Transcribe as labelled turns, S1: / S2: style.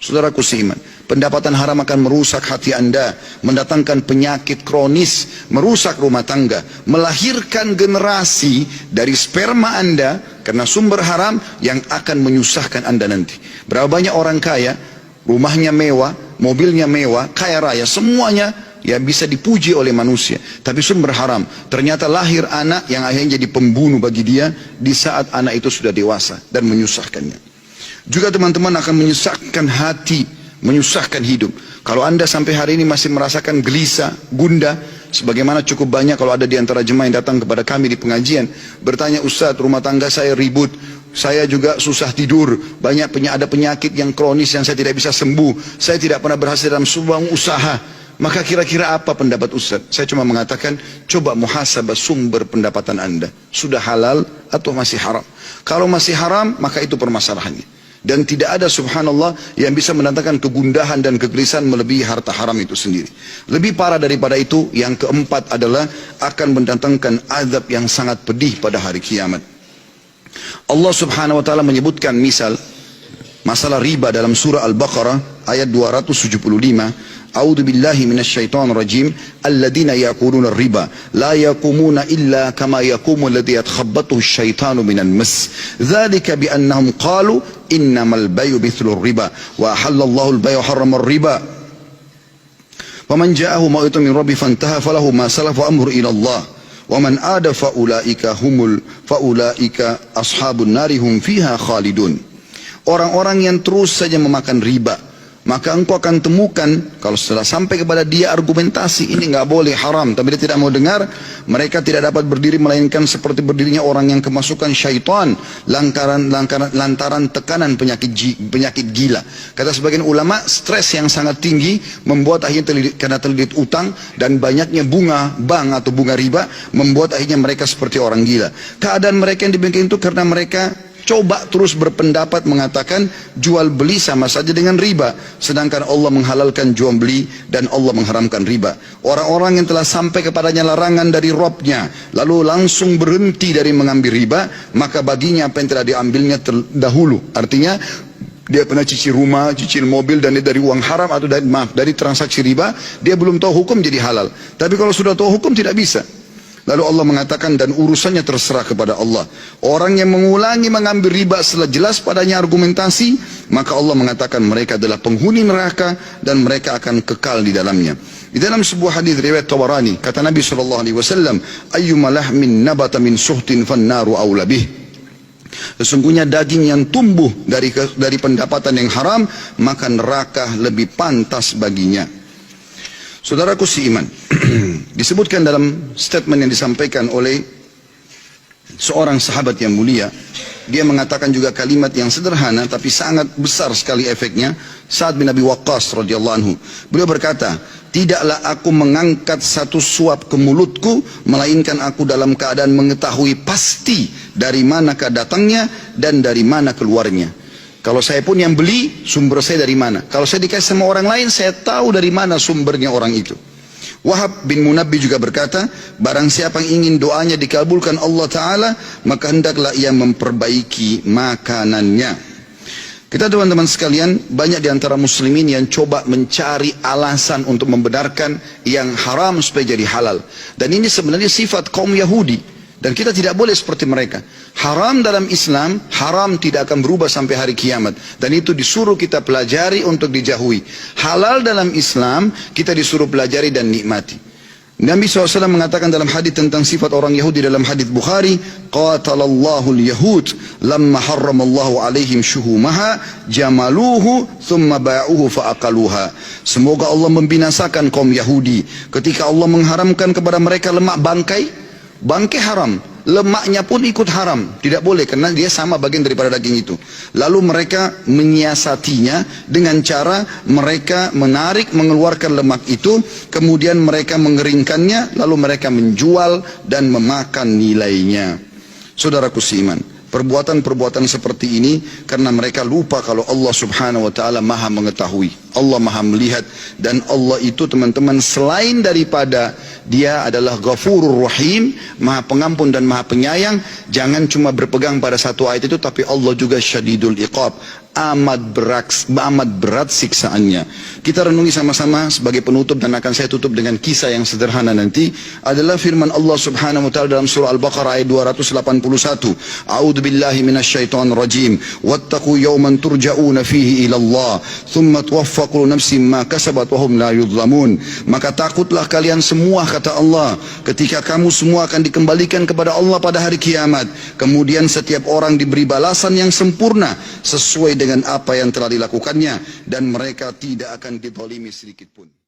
S1: Saudaraku seiman, pendapatan haram akan merusak hati Anda, mendatangkan penyakit kronis, merusak rumah tangga, melahirkan generasi dari sperma Anda karena sumber haram yang akan menyusahkan Anda nanti. Berapa banyak orang kaya, rumahnya mewah, mobilnya mewah, kaya raya, semuanya ya bisa dipuji oleh manusia, tapi sumber haram. Ternyata lahir anak yang akhirnya jadi pembunuh bagi dia di saat anak itu sudah dewasa dan menyusahkannya. Juga teman-teman akan menyusahkan hati, menyusahkan hidup. Kalau Anda sampai hari ini masih merasakan gelisah, gundah, sebagaimana cukup banyak kalau ada di antara jemaah yang datang kepada kami di pengajian, bertanya, Ustaz, rumah tangga saya ribut, saya juga susah tidur, ada penyakit yang kronis yang saya tidak bisa sembuh, saya tidak pernah berhasil dalam sebuah usaha. Maka kira-kira apa pendapat Ustaz? Saya cuma mengatakan, coba muhasabah sumber pendapatan Anda. Sudah halal atau masih haram? Kalau masih haram, maka itu permasalahannya. Dan tidak ada subhanallah yang bisa mendatangkan kegundahan dan kegelisahan melebihi harta haram itu sendiri. Lebih parah daripada itu, yang keempat adalah akan mendatangkan azab yang sangat pedih pada hari kiamat. Allah subhanahu wa ta'ala menyebutkan masalah riba dalam surah Al-Baqarah ayat 275. A'udzu billahi minasyaitonir rajim. Alladzina ya'kuluna ar-riba la yaqumuna illa kama yaqumu alladhi yatakhabbathu asy-syaitanu minal mas. Dzalika bi annahum qalu innamal bay'u mithlu ar-riba wa ahallallahu al-bay'a wa harrama ar-riba. Faman ja'ahu mau'izatun min rabbi fantaha falahu ma salafa amru ila Allah wa man ada faulaika ashabun nari hum fiha khalidun. Orang-orang yang terus saja memakan riba, maka engkau akan temukan kalau setelah sampai kepada dia argumentasi ini nggak boleh, haram, tapi dia tidak mau dengar, mereka tidak dapat berdiri melainkan seperti berdirinya orang yang kemasukan syaitan lantaran tekanan penyakit gila. Kata sebagian ulama, stres yang sangat tinggi membuat akhirnya karena terlilit utang dan banyaknya bunga bank atau bunga riba membuat akhirnya mereka seperti orang gila. Keadaan mereka yang demikian itu karena mereka coba terus berpendapat mengatakan jual beli sama saja dengan riba, sedangkan Allah menghalalkan jual beli dan Allah mengharamkan riba. Orang-orang yang telah sampai kepadanya larangan dari Rabbnya lalu langsung berhenti dari mengambil riba, maka baginya apa yang telah diambilnya terdahulu. Artinya dia pernah cicil rumah, cicil mobil, dan dia dari uang haram atau dari transaksi riba, dia belum tahu hukum jadi halal. Tapi kalau sudah tahu hukum tidak bisa. Lalu Allah mengatakan, dan urusannya terserah kepada Allah. Orang yang mengulangi mengambil riba setelah jelas padanya argumentasi, maka Allah mengatakan mereka adalah penghuni neraka dan mereka akan kekal di dalamnya. Di dalam sebuah hadis riwayat Tabarani, kata Nabi SAW, ayyuma lahmin nabata min suhtin fannaru awla bih. Sesungguhnya daging yang tumbuh dari pendapatan yang haram, maka neraka lebih pantas baginya. Saudaraku seiman, disebutkan dalam statement yang disampaikan oleh seorang sahabat yang mulia, dia mengatakan juga kalimat yang sederhana tapi sangat besar sekali efeknya. Sa'ad bin Abi Waqqas radhiyallahu anhu, beliau berkata, tidaklah aku mengangkat satu suap ke mulutku melainkan aku dalam keadaan mengetahui pasti dari manakah datangnya dan dari mana keluarnya. Kalau saya pun yang beli, sumber saya dari mana? Kalau saya dikasih sama orang lain, saya tahu dari mana sumbernya orang itu. Wahab bin Munabbi juga berkata, barang siapa yang ingin doanya dikabulkan Allah Ta'ala, maka hendaklah ia memperbaiki makanannya. Kita teman-teman sekalian, banyak di antara muslimin yang coba mencari alasan untuk membenarkan yang haram supaya jadi halal. Dan ini sebenarnya sifat kaum Yahudi. Dan kita tidak boleh seperti mereka. Haram dalam Islam, haram tidak akan berubah sampai hari kiamat. Dan itu disuruh kita pelajari untuk dijauhi. Halal dalam Islam, kita disuruh pelajari dan nikmati. Nabi SAW mengatakan dalam hadis tentang sifat orang Yahudi dalam hadis Bukhari, qatalallahu al-yahud lamma harramallahu alaihim syuhumaha jamaluhu thumma ba'uhu fa'aqaluha. Semoga Allah membinasakan kaum Yahudi ketika Allah mengharamkan kepada mereka lemak bangkai. Bangkai haram, lemaknya pun ikut haram, tidak boleh karena dia sama bagian daripada daging itu. Lalu mereka menyiasatinya dengan cara mereka mengeluarkan lemak itu, kemudian mereka mengeringkannya, lalu mereka menjual dan memakan nilainya. Saudaraku seiman, perbuatan-perbuatan seperti ini karena mereka lupa kalau Allah Subhanahu wa Ta'ala maha mengetahui, Allah maha melihat, dan Allah itu teman-teman selain daripada dia adalah Ghafurur Rahim, maha pengampun dan maha penyayang, jangan cuma berpegang pada satu ayat itu, tapi Allah juga Syadidul Iqab, amat berat siksaannya. Kita renungi sama-sama sebagai penutup, dan akan saya tutup dengan kisah yang sederhana nanti, adalah firman Allah Subhanahu wa taala dalam surah Al-Baqarah ayat 281. A'udzu billahi minasyaitonir rajim. Wattaqu yawman turja'una fihi ila Allah, thumma tuwaffa kullu nafsin ma kasabat wa hum la yudhlamun. Maka takutlah kalian semua, kata Allah, ketika kamu semua akan dikembalikan kepada Allah pada hari kiamat. Kemudian setiap orang diberi balasan yang sempurna sesuai dengan apa yang telah dilakukannya, dan mereka tidak akan dizalimi sedikit pun.